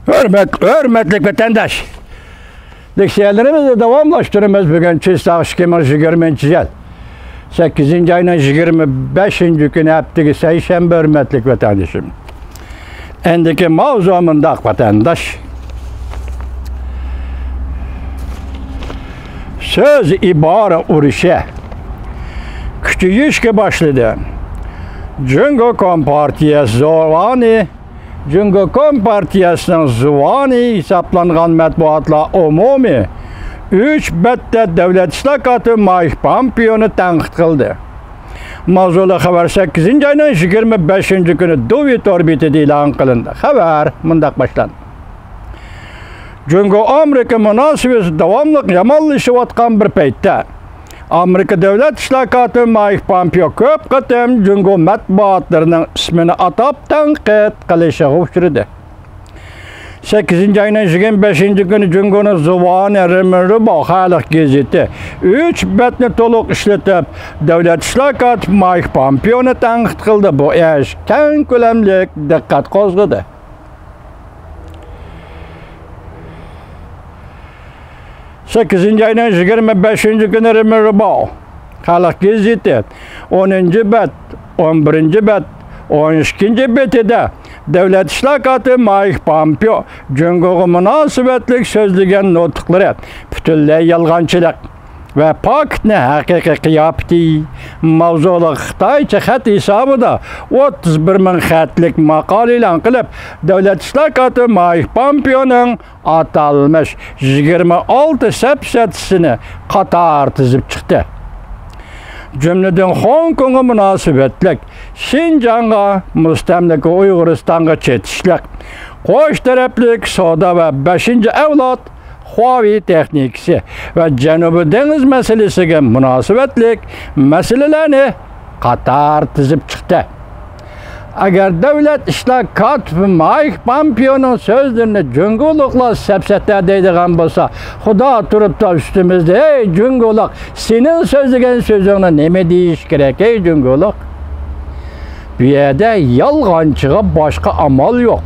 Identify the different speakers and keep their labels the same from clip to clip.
Speaker 1: Hürmetlik vatandaş. Diksiyerlerimizi devamlaştırımız bugün Çizdağ 2020 yıl. 8. ayının 25. günü hepteki seyşembe hürmetlik vatandaşım. Endiki mavzumunda vatandaş. Söz ibare uruşe. Küçüyüşke başladı. Cungo Kompartiyası Zovani, Cungo Kompartiyasının Zovani hesaplanğan mətbuatla umumi 3 bette devlet islakatı Mike Pompeo'nu tanqid qildi. Mavzulu xabar 8. ayının 25. günü Duvit orbitida e'lon qilindi. Xabar mundaq başlandı. Cungo Amerika münasibeti davamlı yamanlaşıyotgan bir paytda Amerika devlet islakatı Mike Pompeo köp qatam Cungo matbuatlarının ismini atap tanqid qilishiga uchradi. 8. ayının 25. günü Cungo'nun Zuvani Rimirbo Xalq gazeti 3 betni to'liq ishlatib devlet islakatı Mike Pompeo'nu tanqid qildi. Bu ish keng ko'lamli diqqat qo'zg'adi. 8. ayının 25. günü Rimirbo Xalq gazeti 10. bet, 11. bet, 12. betide devlet islakatı Mike Pompeo Cungo'ga münasibetlik sözlügen nutqları bütünlüğü yalğançılık ve paktni haqiqiy qiyapti mavzulu Xitaycha xat hesabida 31.000 xatlik maqol e'lon qilib devlet islakatı Mike Pompeo'nun atalmış 26 sepsetisini qatar tizib chiqdi. Cümleden Hong Kong'a münasibetlik, Şinjan'a, Müstemlike Uyguristan'a çetişlik, qo'sh taraflik soda ve 5. evlat Huawei texnikisi ve Janubi Deniz meselesiga münasibetlik meselelerini qatar tizib chiqdi. Agar devlet islakat Mike Pompeo'nun sözlerini Cungo'lukla sepsetler deydigan bo'lsa, Xudo turibdi üstümüzde, ey Cungo'luk, senin sözlügen sözüne neme deyiş gerek, ey Cungo'luk? Bu yerda yalğançıga başka amal yok.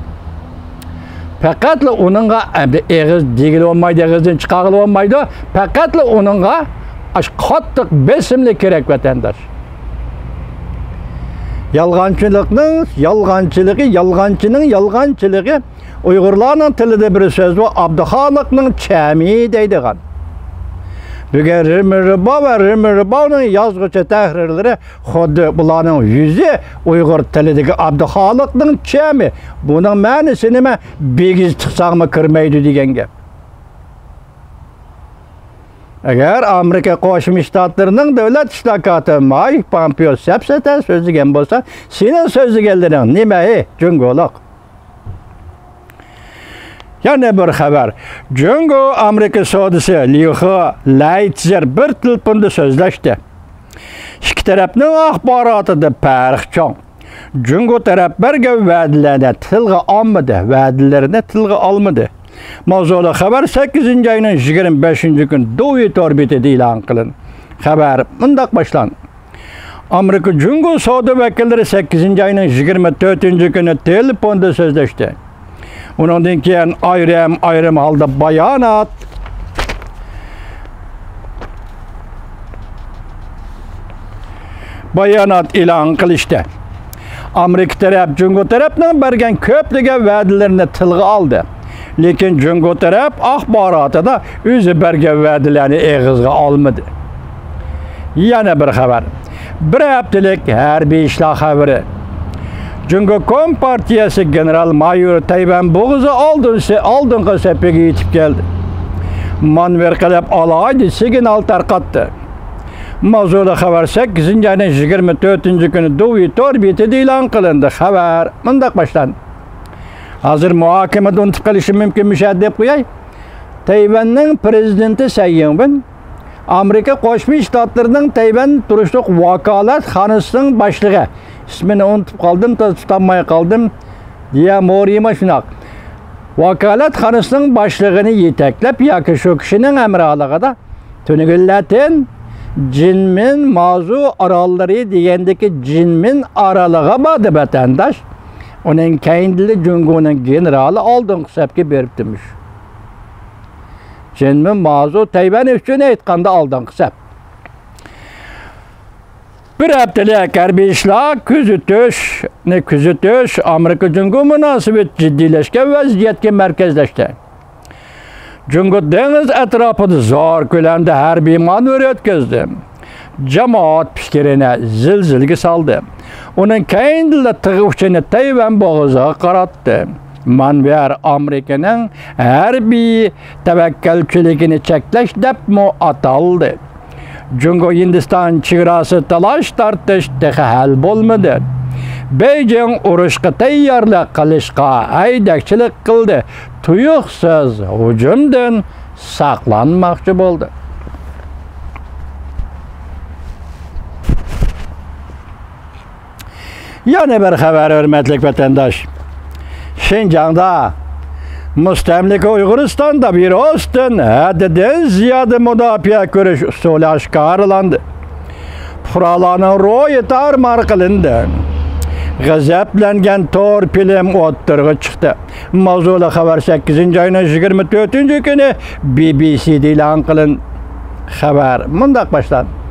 Speaker 1: Faqatla onunla eğiz degil olmaydı, eğizden çıkarıl olmaydı, faqatla onunla qattiq besimli gerek vatandaş. Yalğançının yalğançılığı Uygurlarning tilida bir söz var. Abduxoliqning chami deydigan. Bugün Rimirbo ve Rimirbo'nun yazgıcı tahrirleri xuddi bularning yüzü Uygur tilidagi Abduxoliqning chami. Bunun ma'nosi nima? Begiz chiqsaqmi kirmaydi degan gap. Eğer Amerika Qo'shma Shtatlarının devlet islakatı Mike Pompeo sepseten sözlügen bo'lsa, senin sözlügenlerin nima Cungo'luk? Yana bir xabar. Cungo Amerika sodisi Liu Leitzer bir telefonda sözleşdi. İki tarafning axborotida farq cho'ng. Cungo taraf birga va'dalarni tilga olmadi, va'dalarini tilga olmadi. Mavzulu xabar 8. ayının 25. gün Duvit orbitida e'lon qilindi. Xabar mundaq başlandı. Amerika Cungo savdo vakilleri 8. ayının 24. günü telefonda sözleşdi. Ondan keyin ayrım halda bayonot e'lon qilishdi. Amerika taraf Cungo tarafdan bergan ko'plagan va'dalarini tilga oldi. Lekin Cungo taraf axborotida o'zi bergan va'dalarni eg'izga olmadi. Yana bir xabar. Bir haftalik harbiy ishlar xabari. Cungo Kompartiyasi general-mayor Tayvan Bo'g'izi oldingi safiga yetib keldi. Manver qilib alaydi signal tarqatdi. Mavzulu xabar 8. ayının 24. günü Duvit orbitida e'lon qilindi. Xabar mundaq başlandı. Hazır muhokamada unutib qilishi mumkinmish deb qo'yay. Tayvanning prezidenti Tsai Ing-wen Amerika Qo'shma Shtatlarning Tayvan turishliq vakolatxonasining boshlig'i ismini unutib qoldim, tutamay qoldim. Deya Morima shunaq. Vakolatxonasining boshlig'ini yetaklab yoki shu kishining amrolig'ida Tungullatin Jinmin Mazu orolları degandagi Jinmin oralig'i bor vatandaş. Onun keyindili Cungo'nun generali aldın sepki berip demiş. Cenmi mazu teyben üçün eytkanda aldın sep. Bir haftalık harbiy ishlar kuzatish Amerika Jungo münasebet ciddileşken vaziyetga markazlashdi. Jungo dengiz atrofida zo'r ko'lamda harbiy manevr o'tkazdi. Jamoat fikrini zilzilga soldi. Uning keyinda tig'uvchini Tayvan bo'g'ziga qaratdi. Manver Amerikaning harbiy tavakkalchiligini cheklash deb ataldi. Jungo Hindistan chegarasi talash tortish hal bo'lmadi. Beijing urushga tayyorlik qilishga haydakchilik qildi. Tuyuqsiz hujumdan saqlanmoqchi bo'ldi. Yana bir xabar, hurmatli vatandosh. Şinjan'da müstemlik Uyguristan'da bir ostin haddidan ziyade müdafiə görüş usulü aşkarlandı. Furalarının ro'yi tarmar qilindi. G'azablangan tor film o'ttirg'i chiqdi. Mavzuli xabar 8 ayının 24 kuni BBC'da e'lon qilindi. Xabar mundaq boshlanadi.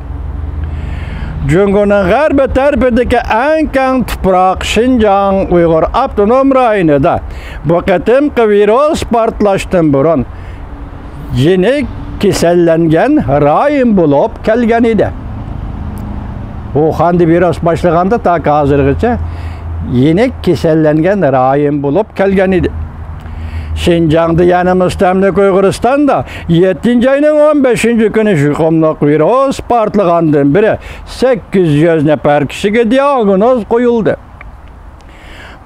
Speaker 1: Jungo'nun g'arbi tarafidagi eng keng tuproq Şinjan Uyg'ur avtonom rayonida bu qatimqi virus portlashdan burun yenik kasallangan rayon bo'lib kelgan edi. Wuhan'da virus boshlaganda ta hozirgacha yenik kasallangan rayon bo'lib kelgan edi. Şinjan'da yani müstemlik Uyguristan'da 7. ayının 15. günü yuqumliq virus portlagandan beri 800 nafar kishiga diagnoz qo'yildi.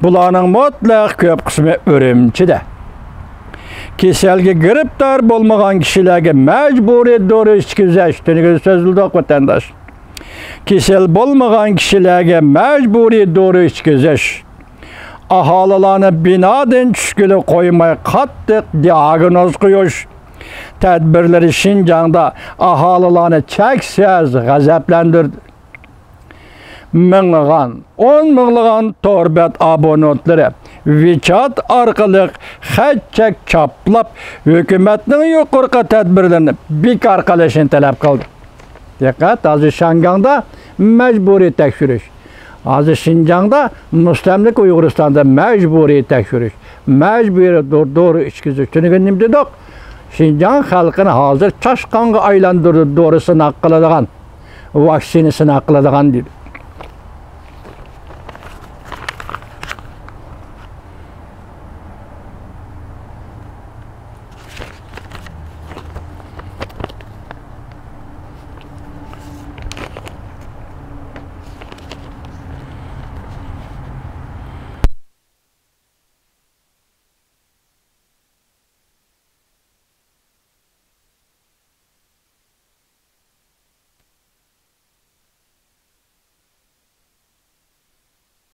Speaker 1: Bularning mutlaq ko'p qismi Urumchida. Kasalga giribdor bo'lmagan kishilarga majburiy dori ichkizish so'zildi vatandosh. Kasal bo'lmagan kishilarga majburiy dori ichkizish aholilarni binodan tushgili qo'ymay qattiq diagnoz qo'yish tadbirlari Şinjan'da aholilarni cheksiz g'azablantirdi. Minglagan, 10 minglagan torbat abonentlari WeChat orqali xat choplab hukumatning yuqorqi tadbirlarini bekor qilishni talab qildi. Diqqat, hozir Şinjan'da majburiy tekshirish. Hozir Şinjan'da müstemlik Uyguristan'da mecburi tekshirish, mecburi doğru ichkizish. Tushunganim dedik. Şinjan xalqini hozir chashqonga aylantirdi, doğru sinaq qiladigan, vaksina sinaq qiladigan dedi.